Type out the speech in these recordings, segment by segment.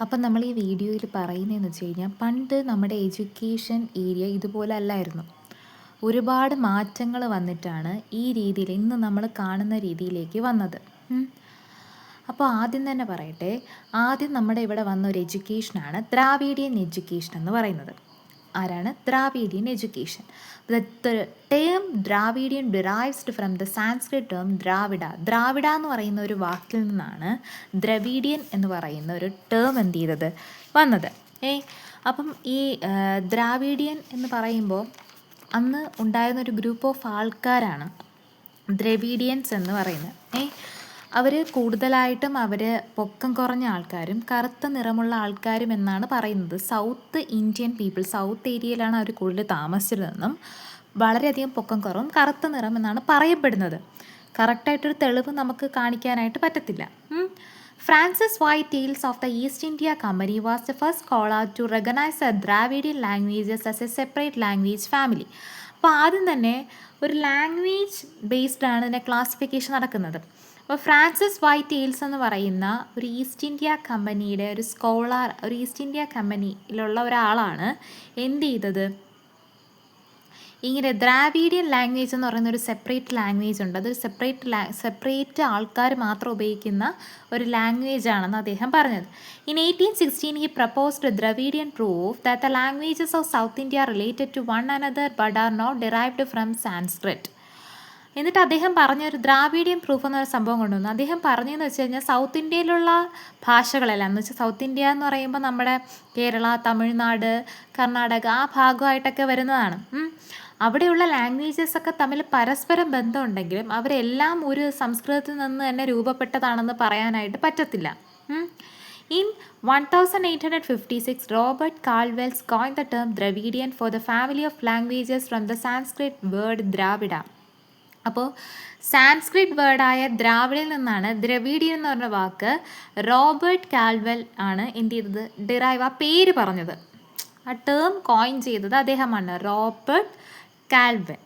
അപ്പം നമ്മൾ ഈ വീഡിയോയിൽ പറയുന്നതെന്ന് വെച്ച് കഴിഞ്ഞാൽ പണ്ട് നമ്മുടെ എഡ്യൂക്കേഷൻ ഏരിയ ഇതുപോലെ അല്ലായിരുന്നു. ഒരുപാട് മാറ്റങ്ങൾ വന്നിട്ടാണ് ഈ രീതിയിൽ ഇന്ന് നമ്മൾ കാണുന്ന രീതിയിലേക്ക് വന്നത്. അപ്പോൾ ആദ്യം തന്നെ പറയട്ടെ, ആദ്യം നമ്മുടെ ഇവിടെ വന്ന ഒരു എഡ്യൂക്കേഷനാണ് ദ്രാവിഡിയൻ എഡ്യൂക്കേഷൻ എന്ന് പറയുന്നത്. ആരാണ്? Dravidian education. The term Dravidian derives from the Sanskrit term Dravida. ദ്രാവിഡ എന്ന് പറയുന്ന ഒരു വാക്കിൽ നിന്നാണ് ദ്രവീഡിയൻ എന്ന് പറയുന്ന ഒരു ടേം എന്ത് ചെയ്തത് വന്നത്. അപ്പം ഈ ദ്രാവിഡിയൻ എന്ന് പറയുമ്പോൾ അന്ന് ഉണ്ടായിരുന്ന ഒരു ഗ്രൂപ്പ് ഓഫ് ആൾക്കാരാണ് ദ്രവീഡിയൻസ് എന്ന് പറയുന്നത്. അവർ കൂടുതലായിട്ടും പൊക്കം കുറഞ്ഞ ആൾക്കാരും കറുത്ത നിറമുള്ള ആൾക്കാരും എന്നാണ് പറയുന്നത്. സൗത്ത് ഇന്ത്യൻ പീപ്പിൾ, സൗത്ത് ഏരിയയിലാണ് അവർ കൂടുതൽ താമസിച്ചിരുന്നതെന്നും വളരെയധികം പൊക്കം കുറവും കറുത്ത നിറം എന്നാണ് പറയപ്പെടുന്നത്. കറക്റ്റായിട്ടൊരു തെളിവ് നമുക്ക് കാണിക്കാനായിട്ട് പറ്റത്തില്ല. Francis Whyte Ellis of the East India Company was the first scholar to recognize the Dravidian languages as a separate language family. അപ്പോൾ ആദ്യം തന്നെ ഒരു ലാംഗ്വേജ് ബേസ്ഡാണ് ഇതിൻ്റെ ക്ലാസിഫിക്കേഷൻ നടക്കുന്നത്. അപ്പോൾ ഫ്രാൻസിസ് വൈറ്റ് ടെയിൽസ് എന്ന് പറയുന്ന ഒരു ഈസ്റ്റ് ഇന്ത്യ കമ്പനിയുടെ ഒരു സ്കോളർ, ഒരു ഈസ്റ്റ് ഇന്ത്യ കമ്പനിയിലുള്ള ഒരാളാണ് എന്ത് ചെയ്തത്, ഇങ്ങനെ ദ്രാവിഡിയൻ ലാംഗ്വേജ് എന്ന് പറയുന്ന ഒരു സെപ്പറേറ്റ് ലാംഗ്വേജ് ഉണ്ട്. അതൊരു സെപ്പറേറ്റ് ആൾക്കാർ മാത്രം ഉപയോഗിക്കുന്ന ഒരു ലാംഗ്വേജ് ആണെന്ന് അദ്ദേഹം പറഞ്ഞത്. In 1816 he proposed a Dravidian proof that the languages of South India related to one another but are not derived from Sanskrit. എന്നിട്ട് അദ്ദേഹം പറഞ്ഞൊരു ദ്രാവിഡിയൻ പ്രൂഫ് എന്നൊരു സംഭവം കൊണ്ടുവന്നു. അദ്ദേഹം പറഞ്ഞതെന്ന് വെച്ച് കഴിഞ്ഞാൽ സൗത്ത് ഇന്ത്യയിലുള്ള ഭാഷകളെല്ലാം എന്ന് വെച്ചാൽ സൗത്ത് ഇന്ത്യ എന്ന് പറയുമ്പോൾ നമ്മുടെ കേരള, തമിഴ്നാട്, കർണാടക ആ ഭാഗമായിട്ടൊക്കെ വരുന്നതാണ്. അവിടെയുള്ള ലാംഗ്വേജസൊക്കെ തമ്മിൽ പരസ്പരം ബന്ധമുണ്ടെങ്കിലും അവരെല്ലാം ഒരു സംസ്കൃതത്തിൽ നിന്ന് തന്നെ രൂപപ്പെട്ടതാണെന്ന് പറയാനായിട്ട് പറ്റത്തില്ല. In 1856, Robert Caldwell coined the term Dravidian for the family of languages from the Sanskrit word Dravida. അപ്പോൾ സാൻസ്ക്രിറ്റ് വേർഡായ ദ്രാവിഡിൽ നിന്നാണ് ദ്രവീഡിയൻ എന്ന് പറഞ്ഞ വാക്ക് റോബർട്ട് കാൽവെൽ ആണ് എന്ത് ചെയ്തത്, ഡിറൈവ്, ആ പേര് പറഞ്ഞത്, ആ ടേം കോയിൻ ചെയ്തത് അദ്ദേഹമാണ്, റോബർട്ട് കാൽവെൽ.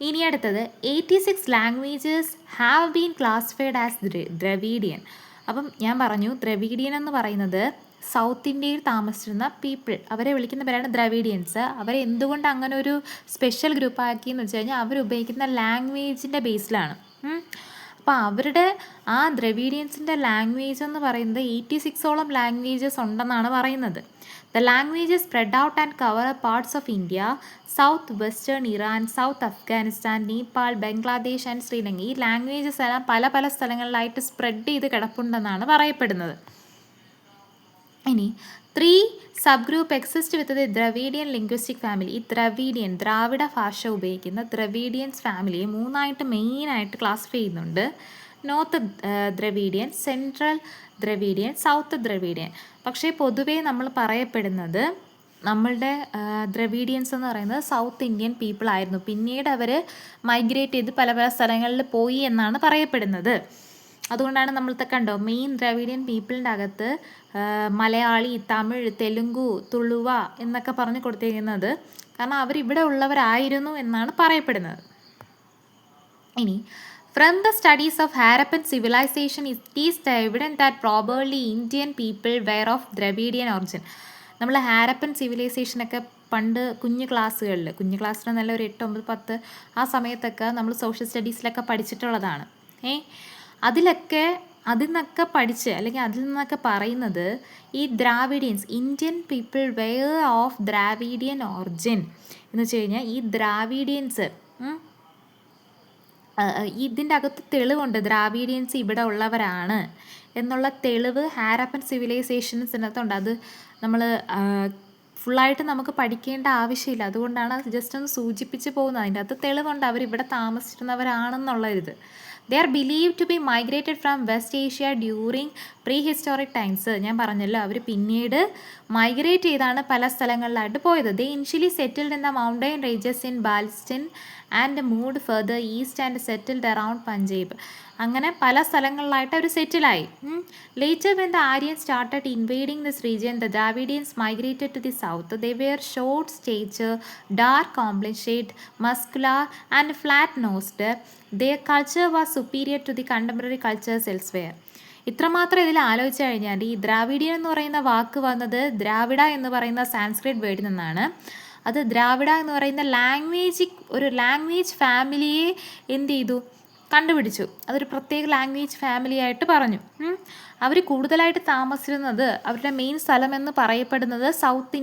ഇനി അടുത്തത് 86 languages have been classified as Dravidian. അപ്പം ഞാൻ പറഞ്ഞു ദ്രവീഡിയൻ എന്ന് പറയുന്നത് സൗത്ത് ഇന്ത്യയിൽ താമസിച്ചിരുന്ന പീപ്പിൾ, അവരെ വിളിക്കുന്ന പേരാണ് ദ്രവീഡിയൻസ്. അവരെ എന്തുകൊണ്ട് അങ്ങനെ ഒരു സ്പെഷ്യൽ ഗ്രൂപ്പ് ആക്കിയെന്ന് വെച്ച് കഴിഞ്ഞാൽ അവരുപയോഗിക്കുന്ന ലാംഗ്വേജിൻ്റെ ബേസിലാണ്. അപ്പോൾ അവരുടെ ആ ദ്രവീഡിയൻസിൻ്റെ ലാംഗ്വേജ് എന്ന് പറയുന്നത് 86ഓളം ലാംഗ്വേജസ് ഉണ്ടെന്നാണ് പറയുന്നത്. The languages spread out and cover parts of India, south western Iran, south Afghanistan, Nepal, Bangladesh and Sri Lanka. ഈ ലാംഗ്വേജസ് എല്ലാം പല പല സ്ഥലങ്ങളിലായിട്ട് സ്പ്രെഡ് ചെയ്ത് കിടപ്പുണ്ടെന്നാണ് പറയപ്പെടുന്നത്. ഇനി 3 sub group exist with the Dravidian linguistic family. ഈ ദ്രാവിഡ ഭാഷ ഉപയോഗിക്കുന്ന ദ്രവീഡിയൻസ് ഫാമിലിയെ 3ആയിട്ട് മെയിനായിട്ട് ക്ലാസിഫൈ ചെയ്യുന്നുണ്ട്. North Dravidian, central Dravidian, south Dravidian. പക്ഷേ പൊതുവേ നമ്മൾ പറയപ്പെടുന്നത് നമ്മളുടെ ദ്രവീഡിയൻസ് എന്ന് പറയുന്നത് സൗത്ത് ഇന്ത്യൻ പീപ്പിൾ ആയിരുന്നു. പിന്നീട് അവർ മൈഗ്രേറ്റ് ചെയ്ത് പല പല സ്ഥലങ്ങളിൽ പോയി എന്നാണ് പറയപ്പെടുന്നത്. അതുകൊണ്ടാണ് നമ്മളത്തെ കണ്ടോ മെയിൻ ദ്രവീഡിയൻ പീപ്പിളിൻ്റെ അകത്ത് മലയാളി, തമിഴ്, തെലുങ്കു, തുളുവ എന്നൊക്കെ പറഞ്ഞ് കൊടുത്തിരിക്കുന്നത്. കാരണം അവരിവിടെ ഉള്ളവരായിരുന്നു എന്നാണ് പറയപ്പെടുന്നത്. ഇനി from the studies of Harappan civilization it is evident that probably Indian people were of Dravidian origin. നമ്മൾ ഹാരപ്പൻ സിവിലൈസേഷനൊക്കെ പണ്ട് കുഞ്ഞു ക്ലാസ്സിൽ നല്ല ഒരു 8, 9, 10 ആ സമയത്തൊക്കെ നമ്മൾ സോഷ്യൽ സ്റ്റഡീസിലൊക്കെ പഠിച്ചിട്ടുള്ളതാണ്. അതിൽ നിന്നൊക്കെ പഠിച്ച് അല്ലെങ്കിൽ അതിൽ നിന്നൊക്കെ പറയുന്നത് ഈ Dravidians, Indian people were of Dravidian origin എന്ന് വെച്ച് കഴിഞ്ഞാൽ ഈ ദ്രാവിഡിയൻസ് ഇതിൻ്റെ അകത്ത് തെളിവുണ്ട്, ദ്രാവിഡിയൻസ് ഇവിടെ ഉള്ളവരാണ് എന്നുള്ള തെളിവ് ഹാരപ്പൻ സിവിലൈസേഷൻസിനകത്തുണ്ട്. അത് നമ്മൾ ഫുള്ളായിട്ട് നമുക്ക് പഠിക്കേണ്ട ആവശ്യമില്ല, അതുകൊണ്ടാണ് അത് ജസ്റ്റ് ഒന്ന് സൂചിപ്പിച്ച് പോകുന്നത്. അതിൻ്റെ അകത്ത് തെളിവുണ്ട് അവരിവിടെ താമസിച്ചിരുന്നവരാണെന്നുള്ളത്. They are believed to be migrated from West Asia during prehistoric times. ഞാൻ പറഞ്ഞല്ലോ അവർ പിന്നീട് മൈഗ്രേറ്റ് ചെയ്താണ് പല സ്ഥലങ്ങളിലായിട്ട് പോയത്. They initially settled in the mountain ranges in Balstan and moved further east and settled around Punjab. അങ്ങനെ പല സ്ഥലങ്ങളിലായിട്ട് അവർ സെറ്റിലായി. Later when the Aryans started invading this region, the Dravidians migrated to the south. They were short stature, dark complexioned, muscular and flat nosed. Their culture was superior to the contemporary cultures elsewhere. ഇത്രമാത്രം ഇതിൽ ആലോചിച്ച് കഴിഞ്ഞാൽ ഈ Dravidian എന്ന് പറയുന്ന വാക്ക് വന്നത് ദ്രാവിഡ എന്ന് പറയുന്ന സാൻസ്ക്രിറ്റ് വേർഡിൽ നിന്നാണ്. അത് ദ്രാവിഡ എന്ന് പറയുന്ന ഒരു ലാംഗ്വേജ് ഫാമിലിയെ എന്ത് ചെയ്തു, കണ്ടുപിടിച്ചു. അതൊരു പ്രത്യേക ലാംഗ്വേജ് ഫാമിലി ആയിട്ട് പറഞ്ഞു. അവർ കൂടുതലായിട്ട് താമസിച്ചിരുന്നത്, അവരുടെ മെയിൻ സ്ഥലം എന്ന് പറയപ്പെടുന്നത് സൗത്ത്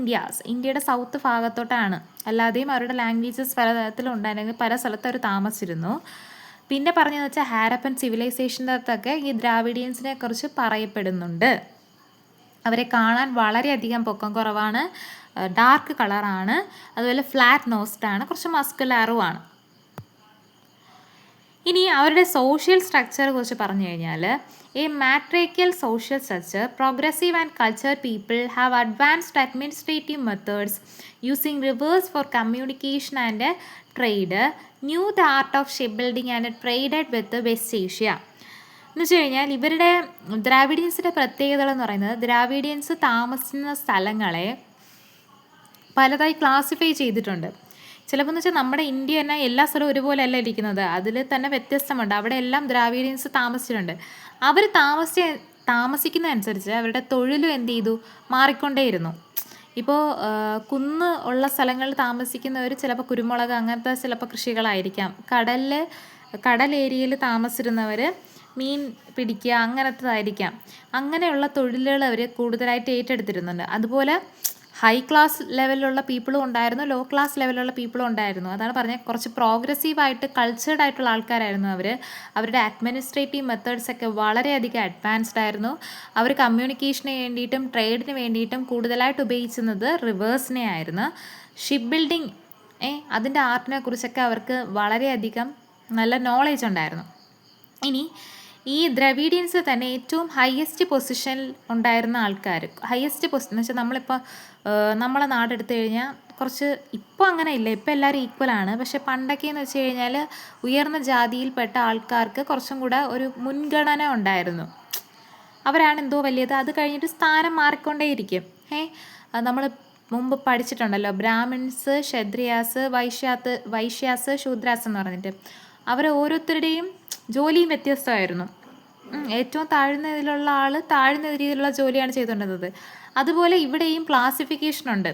ഇന്ത്യയുടെ സൗത്ത് ഭാഗത്തോട്ടാണ്. അല്ലാതെയും അവരുടെ ലാംഗ്വേജസ് പലതരത്തിലുണ്ടായിരുന്നെങ്കിൽ പല സ്ഥലത്ത് അവർ താമസിച്ചിരുന്നു. പിന്നെ പറഞ്ഞതെന്ന് വെച്ചാൽ ഹാരപ്പൻ സിവിലൈസേഷനകത്തൊക്കെ ഈ ദ്രാവിഡിയൻസിനെ കുറിച്ച് പറയപ്പെടുന്നുണ്ട്. അവരെ കാണാൻ വളരെയധികം പൊക്കം കുറവാണ്, ഡാർക്ക് കളറാണ്, അതുപോലെ ഫ്ലാറ്റ് നോസ്ഡാണ്, കുറച്ച് മസ്കുലാറുമാണ്. ഇനി അവരുടെ സോഷ്യൽ സ്ട്രക്ചറെ കുറിച്ച് പറഞ്ഞു കഴിഞ്ഞാൽ, a matriarchal social structure, progressive and culture people have advanced administrative methods using rivers for communication and trade, knew the art of ship building and traded with West Asia. എന്ന് വെച്ച് കഴിഞ്ഞാൽ ഇവരുടെ ദ്രാവിഡിയൻസിൻ്റെ പ്രത്യേകതകൾ എന്ന് പറയുന്നത്, ദ്രാവിഡിയൻസ് താമസിക്കുന്ന സ്ഥലങ്ങളെ പലതായി ക്ലാസിഫൈ ചെയ്തിട്ടുണ്ട്. ചിലപ്പോൾ എന്ന് വെച്ചാൽ നമ്മുടെ ഇന്ത്യ തന്നെ എല്ലാ സ്ഥലവും ഒരുപോലെ അല്ല ഇരിക്കുന്നത്, അതിൽ തന്നെ വ്യത്യസ്തമുണ്ട്. അവിടെ എല്ലാം ദ്രാവിഡിയൻസ് താമസിച്ചിട്ടുണ്ട്. അവർ താമസിക്കുന്നതനുസരിച്ച് അവരുടെ തൊഴിലും എന്ത് ചെയ്തു, മാറിക്കൊണ്ടേയിരുന്നു. ഇപ്പോൾ കുന്ന് ഉള്ള സ്ഥലങ്ങളിൽ താമസിക്കുന്നവർ ചിലപ്പോൾ കുരുമുളക് അങ്ങനത്തെ ചിലപ്പോൾ കൃഷികളായിരിക്കാം. കടൽ ഏരിയയിൽ താമസിച്ചിരുന്നവർ മീൻ പിടിക്കുക അങ്ങനത്തതായിരിക്കാം. അങ്ങനെയുള്ള തൊഴിലുകൾ അവർ കൂടുതലായിട്ട് ഏറ്റെടുത്തിരുന്നുണ്ട്. അതുപോലെ ഹൈ ക്ലാസ് ലെവലിലുള്ള പീപ്പിളും ഉണ്ടായിരുന്നു, ലോ ക്ലാസ് ലെവലിലുള്ള പീപ്പിളും ഉണ്ടായിരുന്നു. അതാണ് പറഞ്ഞത്, കുറച്ച് പ്രോഗ്രസീവായിട്ട് കൾച്ചേർഡ് ആയിട്ടുള്ള ആൾക്കാരായിരുന്നു അവർ. അവരുടെ അഡ്മിനിസ്ട്രേറ്റീവ് മെത്തേഡ്സൊക്കെ വളരെയധികം അഡ്വാൻസ്ഡ് ആയിരുന്നു. അവർ കമ്മ്യൂണിക്കേഷന് വേണ്ടിയിട്ടും ട്രേഡിന് വേണ്ടിയിട്ടും കൂടുതലായിട്ട് ഉപയോഗിച്ചിരുന്നത് റിവേഴ്സിനെ ആയിരുന്നു. ഷിപ്പ് ബിൽഡിംഗ് അതിൻ്റെ ആർട്ടിനെ കുറിച്ചൊക്കെ അവർക്ക് വളരെയധികം നല്ല നോളേജ് ഉണ്ടായിരുന്നു. ഇനി ഈ ദ്രവീഡിയൻസ് തന്നെ ഏറ്റവും ഹയസ്റ്റ് പൊസിഷനിൽ ഉണ്ടായിരുന്ന ആൾക്കാർ, ഹയസ്റ്റ് പൊസിഷൻ എന്ന് വെച്ചാൽ നമ്മളിപ്പോൾ നമ്മളെ നാടെടുത്തു കഴിഞ്ഞാൽ കുറച്ച്, ഇപ്പോൾ അങ്ങനെ ഇല്ല, ഇപ്പോൾ എല്ലാവരും ഈക്വലാണ്. പക്ഷേ പണ്ടൊക്കെ എന്ന് വെച്ച് കഴിഞ്ഞാൽ ഉയർന്ന ജാതിയിൽപ്പെട്ട ആൾക്കാർക്ക് കുറച്ചും കൂടെ ഒരു മുൻഗണന ഉണ്ടായിരുന്നു. അവരാണ് എന്തോ വലിയത്. അത് കഴിഞ്ഞിട്ട് സ്ഥാനം മാറിക്കൊണ്ടേയിരിക്കും. നമ്മൾ മുമ്പ് പഠിച്ചിട്ടുണ്ടല്ലോ, ബ്രാഹ്മിൺസ്, ക്ഷത്രിയാസ്, വൈശ്യാസ്, ശൂദ്രാസ് എന്ന് പറഞ്ഞിട്ട്. അവർ ഓരോരുത്തരുടെയും ജോലിയും വ്യത്യസ്തമായിരുന്നു. ഏറ്റവും താഴ്ന്ന ഇതിലുള്ള ആൾ താഴ്ന്ന രീതിയിലുള്ള ജോലിയാണ് ചെയ്തുകൊണ്ടിരുന്നത്. അതുപോലെ ഇവിടെയും ക്ലാസിഫിക്കേഷൻ ഉണ്ട്.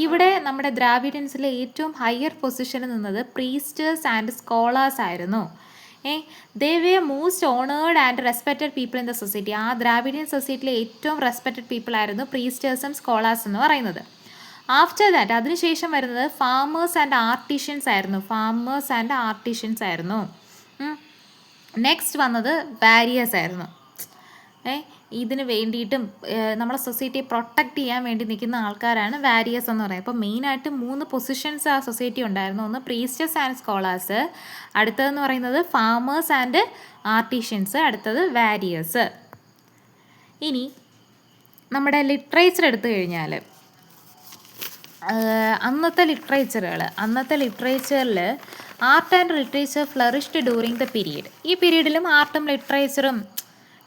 ഇവിടെ നമ്മുടെ ദ്രാവിഡിയൻസിലെ ഏറ്റവും ഹയർ പൊസിഷനിൽ നിന്നത് പ്രീസ്റ്റേഴ്സ് ആൻഡ് സ്കോളേഴ്സ് ആയിരുന്നു. They were most honoured and respected people in the society. ആ ദ്രാവിഡിയൻ സൊസൈറ്റിയിലെ ഏറ്റവും റെസ്പെക്റ്റഡ് പീപ്പിൾ ആയിരുന്നു പ്രീസ്റ്റേഴ്സും സ്കോളേഴ്സ് എന്ന് പറയുന്നത്. ആഫ്റ്റർ ദാറ്റ് അതിനുശേഷം വരുന്നത് ഫാമേഴ്സ് ആൻഡ് ആർട്ടിഷ്യൻസ് ആയിരുന്നു. നെക്സ്റ്റ് വന്നത് വാരിയേഴ്സ് ആയിരുന്നു. ഇതിന് വേണ്ടിയിട്ടും നമ്മളെ സൊസൈറ്റിയെ പ്രൊട്ടക്റ്റ് ചെയ്യാൻ വേണ്ടി നിൽക്കുന്ന ആൾക്കാരാണ് വാരിയേഴ്സ് എന്ന് പറയുന്നത്. അപ്പോൾ മെയിനായിട്ട് 3 പൊസിഷൻസ് ആ സൊസൈറ്റി ഉണ്ടായിരുന്നു. ഒന്ന് പ്രീസ്റ്റേഴ്സ് ആൻഡ് സ്കോളേഴ്സ്, അടുത്തതെന്ന് പറയുന്നത് ഫാമേഴ്സ് ആൻഡ് ആർട്ടിഷ്യൻസ്, അടുത്തത് വാരിയേഴ്സ്. ഇനി നമ്മുടെ ലിറ്ററേച്ചർ എടുത്തു കഴിഞ്ഞാൽ അന്നത്തെ ലിറ്ററേച്ചറിൽ art and literature flourished during the period. ഈ പീരീഡിലും ആർട്ടും ലിറ്ററേച്ചറും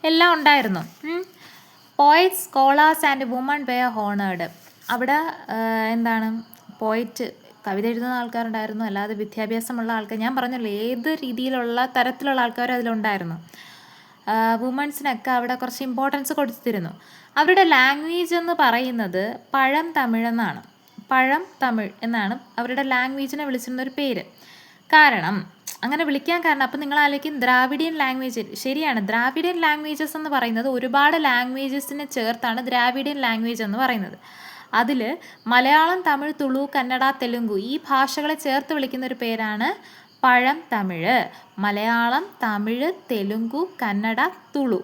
എല്ലാം ഉണ്ടായിരുന്നു. Poets, scholars and women were honoured. അവിടെ പോയറ്റ്, കവിത എഴുതുന്ന ആൾക്കാരുണ്ടായിരുന്നു, അല്ലാതെ വിദ്യാഭ്യാസമുള്ള ആൾക്കാർ, ഞാൻ പറഞ്ഞല്ലോ ഏത് രീതിയിലുള്ള തരത്തിലുള്ള ആൾക്കാരും അതിലുണ്ടായിരുന്നു. വുമൺസിനൊക്കെ അവിടെ കുറച്ച് ഇമ്പോർട്ടൻസ് കൊടുത്തിരുന്നു. അവരുടെ ലാംഗ്വേജ് എന്ന് പറയുന്നത് പഴം തമിഴ് എന്നാണ് അവരുടെ ലാംഗ്വേജിനെ വിളിച്ചിരുന്നൊരു പേര്. കാരണം അങ്ങനെ വിളിക്കാൻ കാരണം, അപ്പം നിങ്ങൾ ആലോചിക്കും ദ്രാവിഡിയൻ ലാംഗ്വേജ്, ശരിയാണ്, ദ്രാവിഡിയൻ ലാംഗ്വേജസ് എന്ന് പറയുന്നത് ഒരുപാട് ലാംഗ്വേജസിനെ ചേർത്താണ് ദ്രാവിഡിയൻ ലാംഗ്വേജ് എന്ന് പറയുന്നത്. അതിൽ മലയാളം, തമിഴ്, തുളു, കന്നഡ, തെലുങ്കു ഈ ഭാഷകളെ ചേർത്ത് വിളിക്കുന്ന ഒരു പേരാണ് പഴം തമിഴ്. മലയാളം, തമിഴ്, തെലുങ്കു, കന്നഡ, തുളു.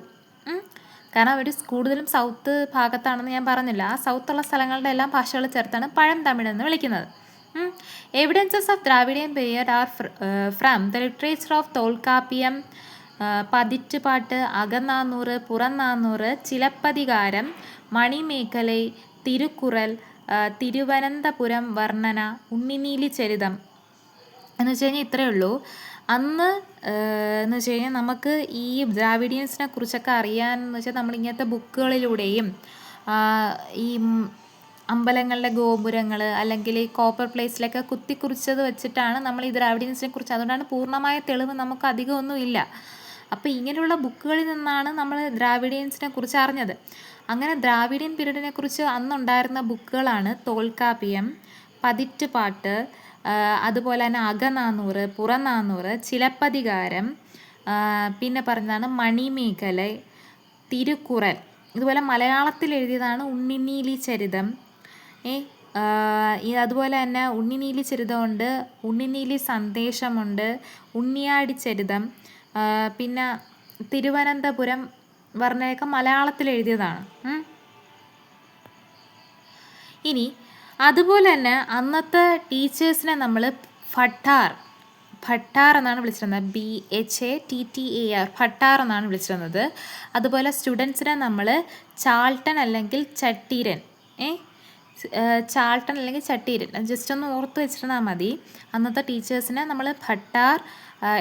കാരണം അവർ കൂടുതലും സൗത്ത് ഭാഗത്താണെന്ന് ഞാൻ പറഞ്ഞില്ല. ആ സൗത്തുള്ള സ്ഥലങ്ങളുടെ എല്ലാം ഭാഷകൾ ചേർത്താണ് പഴം തമിഴ് എന്ന് വിളിക്കുന്നത്. Evidences of Dravidian period are from the literature of Tolkappiyam, Pathittuppattu, Akananuru, Purananuru, Silappatikaram, Manimekalai, Thirukkural, Thiruvananthapuram വർണ്ണന, ഉണ്ണിനീലി ചരിതം എന്ന് വെച്ച് കഴിഞ്ഞാൽ ഇത്രയേ ഉള്ളൂ. അന്ന് എന്ന് വെച്ച് കഴിഞ്ഞാൽ നമുക്ക് ഈ ദ്രാവിഡിയൻസിനെ കുറിച്ചൊക്കെ അറിയാമെന്ന് വെച്ചാൽ നമ്മളിങ്ങനത്തെ ബുക്കുകളിലൂടെയും ഈ അമ്പലങ്ങളുടെ ഗോപുരങ്ങൾ അല്ലെങ്കിൽ ഈ കോപ്പർ പ്ലേസിലൊക്കെ കുത്തിക്കുറിച്ചത് വെച്ചിട്ടാണ് നമ്മൾ ഈ ദ്രാവിഡിയൻസിനെ കുറിച്ച്. അതുകൊണ്ടാണ് പൂർണ്ണമായ തെളിവ് നമുക്ക് അധികമൊന്നും ഇല്ല. അപ്പോൾ ഇങ്ങനെയുള്ള ബുക്കുകളിൽ നിന്നാണ് നമ്മൾ ദ്രാവിഡിയൻസിനെ കുറിച്ച് അറിഞ്ഞത്. അങ്ങനെ ദ്രാവിഡിയൻ പീരീഡിനെ കുറിച്ച് അന്നുണ്ടായിരുന്ന ബുക്കുകളാണ് തോൽക്കാപ്പിയം, പതിറ്റുപാട്ട്, അതുപോലെ തന്നെ അകനാനൂറ്, പുറനാനൂറ്, ചിലപ്പതികാരം, പിന്നെ പറഞ്ഞതാണ് മണിമേഖല, തിരുക്കുറൽ. ഇതുപോലെ മലയാളത്തിൽ എഴുതിയതാണ് ഉണ്ണിനീലി ചരിതം. അതുപോലെ തന്നെ ഉണ്ണിനീലി ചരിതമുണ്ട്, ഉണ്ണിനീലി സന്ദേശമുണ്ട്, ഉണ്ണിയാടി ചരിതം, പിന്നെ തിരുവനന്തപുരം വർണ്ണയൊക്കെ മലയാളത്തിൽ എഴുതിയതാണ്. ഇനി അതുപോലെ തന്നെ അന്നത്തെ ടീച്ചേഴ്സിനെ നമ്മൾ ഭട്ടാർ എന്നാണ് വിളിച്ചിരുന്നത്. BHATTAR, ഭട്ടാർ എന്നാണ് വിളിച്ചിരുന്നത്. അതുപോലെ സ്റ്റുഡൻസിനെ നമ്മൾ ചാൾട്ടൻ അല്ലെങ്കിൽ ചട്ടീരൻ, ചാൾട്ടൻ അല്ലെങ്കിൽ ചട്ടീരൻ, ജസ്റ്റ് ഒന്ന് ഓർത്ത് വെച്ചിരുന്നാൽ മതി. അന്നത്തെ ടീച്ചേഴ്സിനെ നമ്മൾ ഭട്ടാർ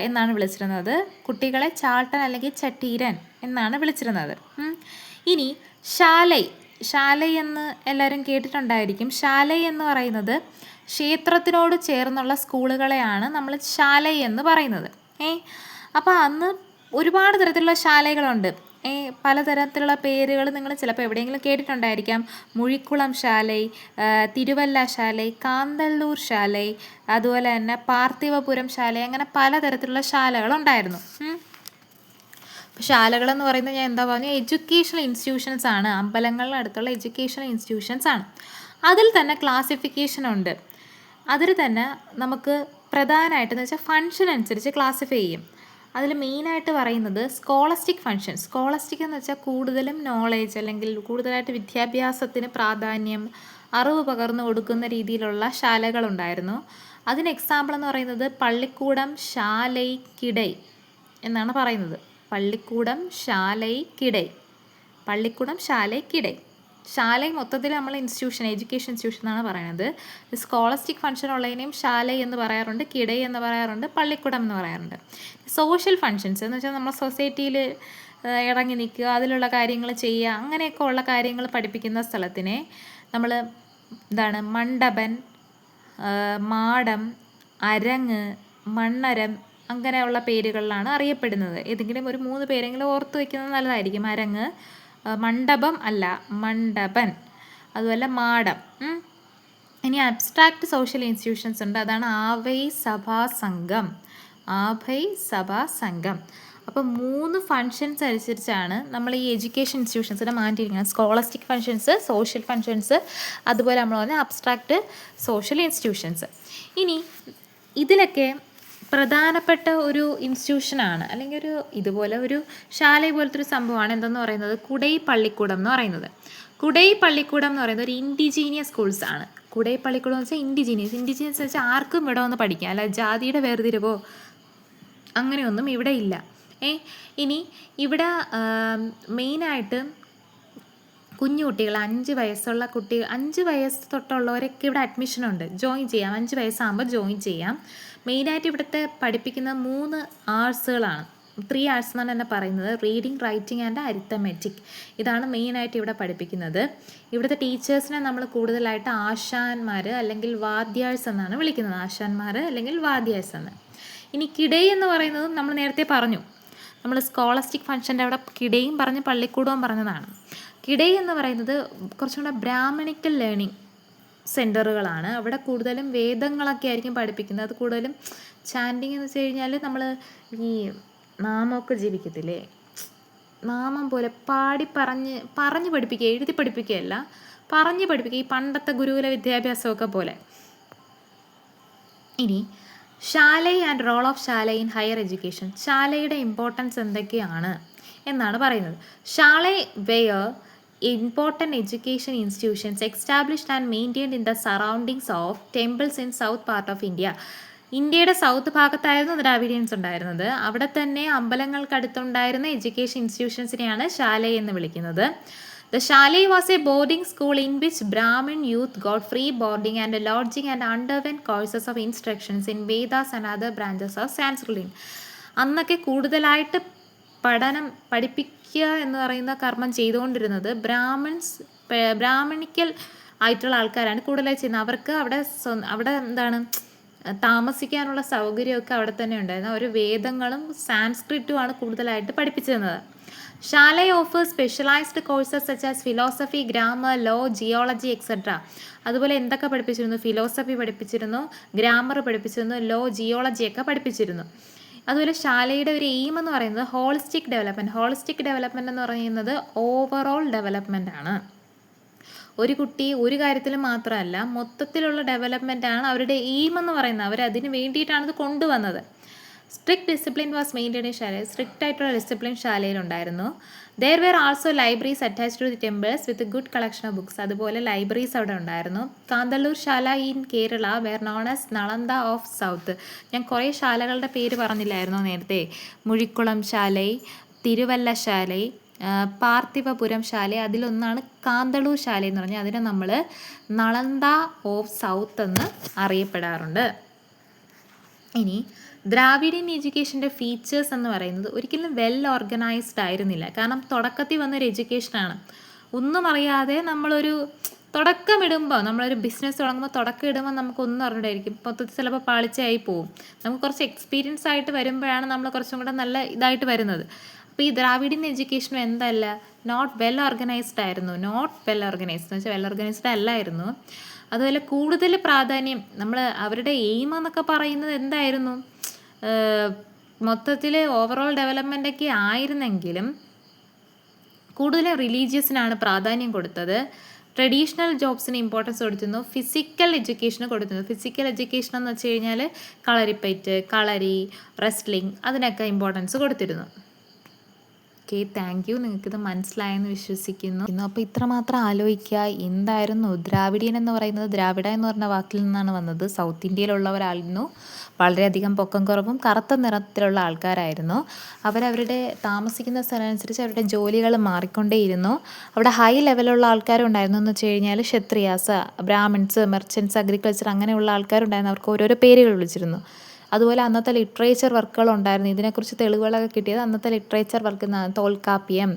എന്നാണ് വിളിച്ചിരുന്നത്. കുട്ടികളെ ചാൾട്ടൻ അല്ലെങ്കിൽ ചട്ടീരൻ എന്നാണ് വിളിച്ചിരുന്നത്. ഇനി ശാലൈ എന്ന് എല്ലാവരും കേട്ടിട്ടുണ്ടായിരിക്കും. ശാലൈ എന്ന് പറയുന്നത് ക്ഷേത്രത്തിനോട് ചേർന്നുള്ള സ്കൂളുകളെയാണ് നമ്മൾ ശാലൈ എന്ന് പറയുന്നത്. അപ്പോൾ അന്ന് ഒരുപാട് തരത്തിലുള്ള ശാലകളുണ്ട്. പലതരത്തിലുള്ള പേരുകൾ നിങ്ങൾ ചിലപ്പോൾ എവിടെയെങ്കിലും കേട്ടിട്ടുണ്ടായിരിക്കാം. മുഴിക്കുളം ശാലൈ, തിരുവല്ല ശാലൈ, കാന്തല്ലൂർ ശാലൈ, അതുപോലെ തന്നെ പാർത്ഥിവപുരം ശാലൈ, അങ്ങനെ പലതരത്തിലുള്ള ശാലകളുണ്ടായിരുന്നു. ശാലകളെന്ന് പറയുന്നത് ഞാൻ എന്താ പറഞ്ഞു, എഡ്യൂക്കേഷണൽ ഇൻസ്റ്റിറ്റ്യൂഷൻസ് ആണ്. അമ്പലങ്ങളുടെ അടുത്തുള്ള എഡ്യൂക്കേഷണൽ ഇൻസ്റ്റിറ്റ്യൂഷൻസ് ആണ്. അതിൽ തന്നെ ക്ലാസിഫിക്കേഷൻ ഉണ്ട്. അതിൽ തന്നെ നമുക്ക് പ്രധാനമായിട്ടെന്ന് വെച്ചാൽ ഫങ്ഷൻ അനുസരിച്ച് ക്ലാസിഫൈ ചെയ്യും. അതിൽ മെയിനായിട്ട് പറയുന്നത് സ്കോളസ്റ്റിക് ഫങ്ഷൻ. സ്കോളസ്റ്റിക് എന്ന് വെച്ചാൽ കൂടുതലും നോളേജ് അല്ലെങ്കിൽ കൂടുതലായിട്ട് വിദ്യാഭ്യാസത്തിന് പ്രാധാന്യം, അറിവ് പകർന്നു കൊടുക്കുന്ന രീതിയിലുള്ള ശാലകളുണ്ടായിരുന്നു. അതിന് എക്സാമ്പിൾ എന്ന് പറയുന്നത് പള്ളിക്കൂടം, ശാലൈ, കിടൈ എന്നാണ് പറയുന്നത്. പള്ളിക്കൂടം, ശാലൈ, കിടൈ. പള്ളിക്കൂടം, ശാലൈ, കിടൈ. ശാലൈ മൊത്തത്തിൽ നമ്മൾ ഇൻസ്റ്റിറ്റ്യൂഷൻ, എഡ്യൂക്കേഷൻ ഇൻസ്റ്റിറ്റ്യൂഷൻ എന്നാണ് പറയുന്നത്. സ്കോളസ്റ്റിക് ഫങ്ഷൻ ഉള്ളതിനെയും ശാലൈ എന്ന് പറയാറുണ്ട്, കിടൈ എന്ന് പറയാറുണ്ട്, പള്ളിക്കൂടം എന്ന് പറയാറുണ്ട്. സോഷ്യൽ ഫങ്ഷൻസ് എന്ന് വെച്ചാൽ നമ്മൾ സൊസൈറ്റിയിൽ ഇറങ്ങി നിൽക്കുക, അതിലുള്ള കാര്യങ്ങൾ ചെയ്യുക, അങ്ങനെയൊക്കെ ഉള്ള കാര്യങ്ങൾ പഠിപ്പിക്കുന്ന സ്ഥലത്തിനെ നമ്മൾ മണ്ഡപൻ, മാടം, അരങ്ങ്, മണ്ണരം അങ്ങനെയുള്ള പേരുകളിലാണ് അറിയപ്പെടുന്നത്. ഏതെങ്കിലും ഒരു 3 പേരെങ്കിലും ഓർത്ത് വയ്ക്കുന്നത് നല്ലതായിരിക്കും. അരങ്ങ്, മണ്ഡപം അല്ല, മണ്ഡപൻ, അതുപോലെ മാടം. ഇനി അബ്സ്ട്രാക്റ്റ് സോഷ്യൽ ഇൻസ്റ്റിറ്റ്യൂഷൻസ് ഉണ്ട്. അതാണ് ആഭൈ സഭാ സംഘം. അപ്പോൾ 3 ഫങ്ഷൻസ് അനുസരിച്ചാണ് നമ്മൾ ഈ എഡ്യൂക്കേഷൻ ഇൻസ്റ്റിറ്റ്യൂഷൻസിനെ മാറ്റിയിരിക്കുന്നത്. സ്കോളസ്റ്റിക് ഫങ്ഷൻസ്, സോഷ്യൽ ഫങ്ഷൻസ്, അതുപോലെ നമ്മൾ പറഞ്ഞ അബ്സ്ട്രാക്റ്റ് സോഷ്യൽ ഇൻസ്റ്റിറ്റ്യൂഷൻസ്. ഇനി ഇതിലൊക്കെ പ്രധാനപ്പെട്ട ഒരു ഇൻസ്റ്റിറ്റ്യൂഷനാണ്, അല്ലെങ്കിൽ ഇതുപോലെ ഒരു ശാല പോലത്തെ ഒരു സംഭവമാണ് എന്തെന്ന് പറയുന്നത്, കുടൈ പള്ളിക്കൂടം എന്ന് പറയുന്നത്. കുടൈ പള്ളിക്കൂടം എന്ന് പറയുന്നത് ഒരു ഇൻഡിജീനിയസ് സ്കൂൾസ് ആണ്. കുടൈ പള്ളിക്കൂടം എന്ന് വെച്ചാൽ ഇൻഡിജീനിയസ് എന്ന് വെച്ചാൽ ആർക്കും ഇവിടെ വന്ന് പഠിക്കാം, അല്ല ജാതിയുടെ വേർതിരിവോ അങ്ങനെയൊന്നും ഇവിടെ ഇല്ല. ഇനി ഇവിടെ മെയിനായിട്ട് കുഞ്ഞു കുട്ടികൾ, 5 വയസ്സുള്ള കുട്ടികൾ, 5 വയസ്സ് തൊട്ടുള്ളവരൊക്കെ ഇവിടെ അഡ്മിഷനുണ്ട്, ജോയിൻ ചെയ്യാം. 5 വയസ്സാകുമ്പോൾ ജോയിൻ ചെയ്യാം. മെയിനായിട്ട് ഇവിടുത്തെ പഠിപ്പിക്കുന്ന 3 ആർട്സുകളാണ്. 3 ആർട്സ് എന്നാണ് തന്നെ പറയുന്നത്. Reading, writing and arithmetic. ഇതാണ് മെയിനായിട്ട് ഇവിടെ പഠിപ്പിക്കുന്നത്. ഇവിടുത്തെ ടീച്ചേഴ്സിനെ നമ്മൾ കൂടുതലായിട്ട് ആശാന്മാർ അല്ലെങ്കിൽ വാദ്യാഴ്സ് എന്നാണ് വിളിക്കുന്നത്. ആശാന്മാർ അല്ലെങ്കിൽ വാദ്യാഴ്സ് എന്ന്. ഇനി കിടൈ എന്ന് പറയുന്നത് നമ്മൾ നേരത്തെ പറഞ്ഞു, നമ്മൾ സ്കോളസ്റ്റിക് ഫങ്ഷൻ്റെ അവിടെ കിടയും പറഞ്ഞ് പള്ളിക്കൂടവും പറഞ്ഞതാണ്. കിടൈ എന്ന് പറയുന്നത് കുറച്ചും കൂടെ ബ്രാഹ്മണിക്കൽ ലേണിംഗ് സെൻറ്ററുകളാണ്. അവിടെ കൂടുതലും വേദങ്ങളൊക്കെ ആയിരിക്കും പഠിപ്പിക്കുന്നത്. അത് കൂടുതലും ചാൻഡിങ് എന്ന് വെച്ച് കഴിഞ്ഞാൽ നമ്മൾ ഈ നാമമൊക്കെ ജപിക്കത്തില്ലേ, നാമം പോലെ പറഞ്ഞ് പഠിപ്പിക്കുക, എഴുതി പഠിപ്പിക്കുകയല്ല, പറഞ്ഞ് പഠിപ്പിക്കുക. ഈ പണ്ടത്തെ ഗുരുകുല വിദ്യാഭ്യാസമൊക്കെ പോലെ. ഇനി Salai and role of Salai in higher education. ശാലയുടെ ഇമ്പോർട്ടൻസ് എന്തൊക്കെയാണ് എന്നാണ് പറയുന്നത്. ശാലൈ വെയർ important education institutions established and maintained in the surroundings of temples in south part of India. ഇന്ത്യയുടെ സൗത്ത് ഭാഗത്തായിരുന്നു ദ്രാവിഡിയൻസ് ഉണ്ടായിരുന്നത്. അവിടെ തന്നെ അമ്പലങ്ങൾക്കടുത്തുണ്ടായിരുന്ന എഡ്യൂക്കേഷൻ ഇൻസ്റ്റിറ്റ്യൂഷൻസിനെയാണ് ശാലൈ എന്ന് വിളിക്കുന്നത്. The Shalai was a boarding school in which Brahmin youth got free boarding and lodging and underwent courses of instructions in Vedas and other branches of Sanskrit. അന്നൊക്കെ കൂടുതലായിട്ട് പഠിപ്പിക്കുക എന്ന് പറയുന്ന കർമ്മം ചെയ്തുകൊണ്ടിരുന്നത് ബ്രാഹ്മണിക്കൽ ആയിട്ടുള്ള ആൾക്കാരാണ് കൂടുതലായി ചെയ്യുന്നത്. അവർക്ക് അവിടെ താമസിക്കാനുള്ള സൗകര്യമൊക്കെ അവിടെ തന്നെ ഉണ്ടായിരുന്നു. അവർ വേദങ്ങളും സാൻസ്ക്രിറ്റുമാണ് കൂടുതലായിട്ട് പഠിപ്പിച്ചിരുന്നത്. ശാല offers specialized courses such as philosophy, grammar, law, geology etcetera. അതുപോലെ എന്തൊക്കെ പഠിപ്പിച്ചിരുന്നു? ഫിലോസഫി പഠിപ്പിച്ചിരുന്നു, ഗ്രാമർ പഠിപ്പിച്ചിരുന്നു, ലോ, ജിയോളജി ഒക്കെ പഠിപ്പിച്ചിരുന്നു. അതുപോലെ ശാലയുടെ ഒരു എയിം എന്ന് പറയുന്നത് ഹോളിസ്റ്റിക് ഡെവലപ്മെൻറ്റ്. ഹോളിസ്റ്റിക് ഡെവലപ്മെൻറ്റ് എന്ന് പറയുന്നത് ഓവറോൾ ഡെവലപ്മെൻ്റ് ആണ്. ഒരു കുട്ടി ഒരു കാര്യത്തിൽ മാത്രമല്ല, മൊത്തത്തിലുള്ള ഡെവലപ്മെൻ്റ് ആണ് അവരുടെ എയിം എന്ന് പറയുന്നത്. അവരതിന് വേണ്ടിയിട്ടാണ് ഇത് കൊണ്ടുവന്നത്. Strict discipline was maintain in Sala. Strict ആയിട്ടുള്ള ഡിസിപ്ലിൻ ശാലയിലുണ്ടായിരുന്നു. There were also libraries attached to the temples with good collection of books. അതുപോലെ ലൈബ്രറീസ് അവിടെ ഉണ്ടായിരുന്നു. Kanthalloor Sala in Kerala were known as Nalanda of south. ഞാൻ കുറേ ശാലകളുടെ പേര് പറഞ്ഞില്ലായിരുന്നോ നേരത്തെ? മുഴിക്കുളം ശാലൈ, തിരുവല്ല ശാലൈ, പാർത്ഥിവപുരം ശാല. അതിലൊന്നാണ് കാന്തളൂർ ശാല എന്ന് പറഞ്ഞാൽ അതിനെ നമ്മൾ നളന്ദ ഓഫ് സൗത്ത് എന്ന് അറിയപ്പെടാറുണ്ട്. ഇനി ദ്രാവിഡിയൻ എഡ്യൂക്കേഷൻ്റെ ഫീച്ചേഴ്സ് എന്ന് പറയുന്നത് ഒരിക്കലും വെൽ ഓർഗനൈസ്ഡ് ആയിരുന്നില്ല. കാരണം തുടക്കത്തിൽ വന്നൊരു എഡ്യൂക്കേഷനാണ്. ഒന്നും അറിയാതെ നമ്മളൊരു തുടക്കമിടുമ്പോൾ, നമ്മളൊരു ബിസിനസ് തുടങ്ങുമ്പോൾ തുടക്കം ഇടുമ്പോൾ നമുക്കൊന്നും അറിഞ്ഞിട്ടായിരിക്കും. മൊത്തത്തിൽ ചിലപ്പോൾ പാളിച്ചയായി പോവും. നമുക്ക് കുറച്ച് എക്സ്പീരിയൻസ് ആയിട്ട് വരുമ്പോഴാണ് നമ്മൾ കുറച്ചും കൂടെ നല്ല ഇതായിട്ട് വരുന്നത്. അപ്പോൾ ഈ ദ്രാവിഡിയൻ എഡ്യൂക്കേഷനും എന്തല്ല, നോട്ട് വെൽ ഓർഗനൈസ്ഡ് ആയിരുന്നു. നോട്ട് വെൽ ഓർഗനൈസ്ഡ് എന്ന് വെച്ചാൽ വെൽ ഓർഗനൈസ്ഡ് അല്ലായിരുന്നു. അതുപോലെ കൂടുതൽ പ്രാധാന്യം നമ്മൾ അവരുടെ എയിം എന്നൊക്കെ പറയുന്നത് എന്തായിരുന്നു? മൊത്തത്തിൽ ഓവറോൾ ഡെവലപ്മെൻ്റൊക്കെ ആയിരുന്നെങ്കിലും കൂടുതലും റിലീജിയസിനാണ് പ്രാധാന്യം കൊടുത്തത്. ട്രഡീഷണൽ ജോബ്സിന് ഇമ്പോർട്ടൻസ് കൊടുത്തിരുന്നു. ഫിസിക്കൽ എഡ്യൂക്കേഷന് കൊടുത്തിരുന്നു. ഫിസിക്കൽ എഡ്യൂക്കേഷൻ എന്ന് വെച്ച് കഴിഞ്ഞാൽ കളരിപ്പയറ്റ്, കളരി, റെസ്ലിംഗ് അതിനൊക്കെ ഇമ്പോർട്ടൻസ് കൊടുത്തിരുന്നു. Okay, thank you. നിങ്ങൾക്കിത് മനസ്സിലായെന്ന് വിശ്വസിക്കുന്നു. അപ്പോൾ ഇത്രമാത്രം ആലോചിക്കുക. എന്തായിരുന്നു ദ്രാവിഡിയൻ എന്ന് പറയുന്നത്? ദ്രാവിഡ എന്ന് പറഞ്ഞ വാക്കിൽ നിന്നാണ് വന്നത്. സൗത്ത് ഇന്ത്യയിലുള്ളവരായിരുന്നു. വളരെയധികം പൊക്കം കുറവും കറുത്ത നിറത്തിലുള്ള ആൾക്കാരായിരുന്നു. അവരവരുടെ താമസിക്കുന്ന സ്ഥലം അനുസരിച്ച് അവരുടെ ജോലികൾ മാറിക്കൊണ്ടേയിരുന്നു. അവിടെ ഹൈ ലെവലുള്ള ആൾക്കാരും ഉണ്ടായിരുന്നു. എന്ന് വെച്ച് കഴിഞ്ഞാൽ ക്ഷത്രിയാസ്, ബ്രാഹ്മിൺസ്, മെർച്ചൻസ്, അഗ്രികൾച്ചർ അങ്ങനെയുള്ള ആൾക്കാരുണ്ടായിരുന്നു. അവർക്ക് ഓരോരോ പേരുകൾ വിളിച്ചിരുന്നു. അതുപോലെ അന്നത്തെ ലിറ്ററേച്ചർ വർക്കുകളുണ്ടായിരുന്നു. ഇതിനെക്കുറിച്ച് തെളിവുകളൊക്കെ കിട്ടിയത് അന്നത്തെ ലിറ്ററേച്ചർ വർക്ക്, തോൽക്കാപ്യം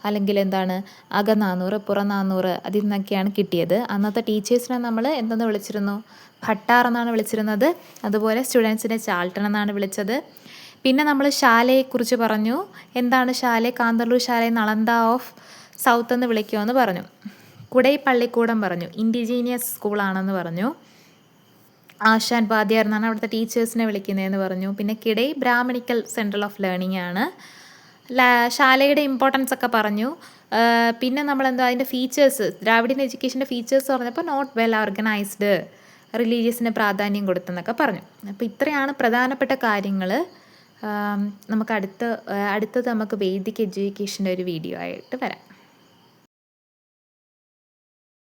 അല്ലെങ്കിൽ എന്താണ് അകനാനൂറ്, പുറനാനൂറ്, അതിൽ നിന്നൊക്കെയാണ് കിട്ടിയത്. അന്നത്തെ ടീച്ചേഴ്സിനെ നമ്മൾ എന്തെന്ന് വിളിച്ചിരുന്നു? ഭട്ടാർ എന്നാണ് വിളിച്ചിരുന്നത്. അതുപോലെ സ്റ്റുഡൻസിനെ ചാൾട്ടൺ എന്നാണ് വിളിച്ചത്. പിന്നെ നമ്മൾ ശാലയെക്കുറിച്ച് പറഞ്ഞു. എന്താണ് ശാല? കാന്തല്ലൂർ ശാലയെ നളന്ദ ഓഫ് സൗത്ത് എന്ന് വിളിക്കുമെന്ന് പറഞ്ഞു. കുടൈ പള്ളിക്കൂടം പറഞ്ഞു. ഇൻഡിജീനിയസ് സ്കൂളാണെന്ന് പറഞ്ഞു. ആശാൻ വാദ്യാർ എന്നാണ് അവിടുത്തെ ടീച്ചേഴ്സിനെ വിളിക്കുന്നതെന്ന് പറഞ്ഞു. പിന്നെ കിടൈ ബ്രാഹ്മണിക്കൽ സെൻട്രൽ ഓഫ് ലേണിംഗ് ആണ്. ശാലയുടെ ഇമ്പോർട്ടൻസ് ഒക്കെ പറഞ്ഞു. പിന്നെ നമ്മളെന്തോ അതിൻ്റെ ഫീച്ചേഴ്സ്, ദ്രാവിഡിയൻ എഡ്യൂക്കേഷൻ്റെ ഫീച്ചേഴ്സ് പറഞ്ഞപ്പോൾ നോട്ട് വെൽ ഓർഗനൈസ്ഡ്, റിലീജിയസിന് പ്രാധാന്യം കൊടുത്തെന്നൊക്കെ പറഞ്ഞു. അപ്പോൾ ഇത്രയാണ് പ്രധാനപ്പെട്ട കാര്യങ്ങൾ. നമുക്ക് അടുത്തത് നമുക്ക് വേദിക് എഡ്യൂക്കേഷൻ്റെ ഒരു വീഡിയോ ആയിട്ട് വരാം.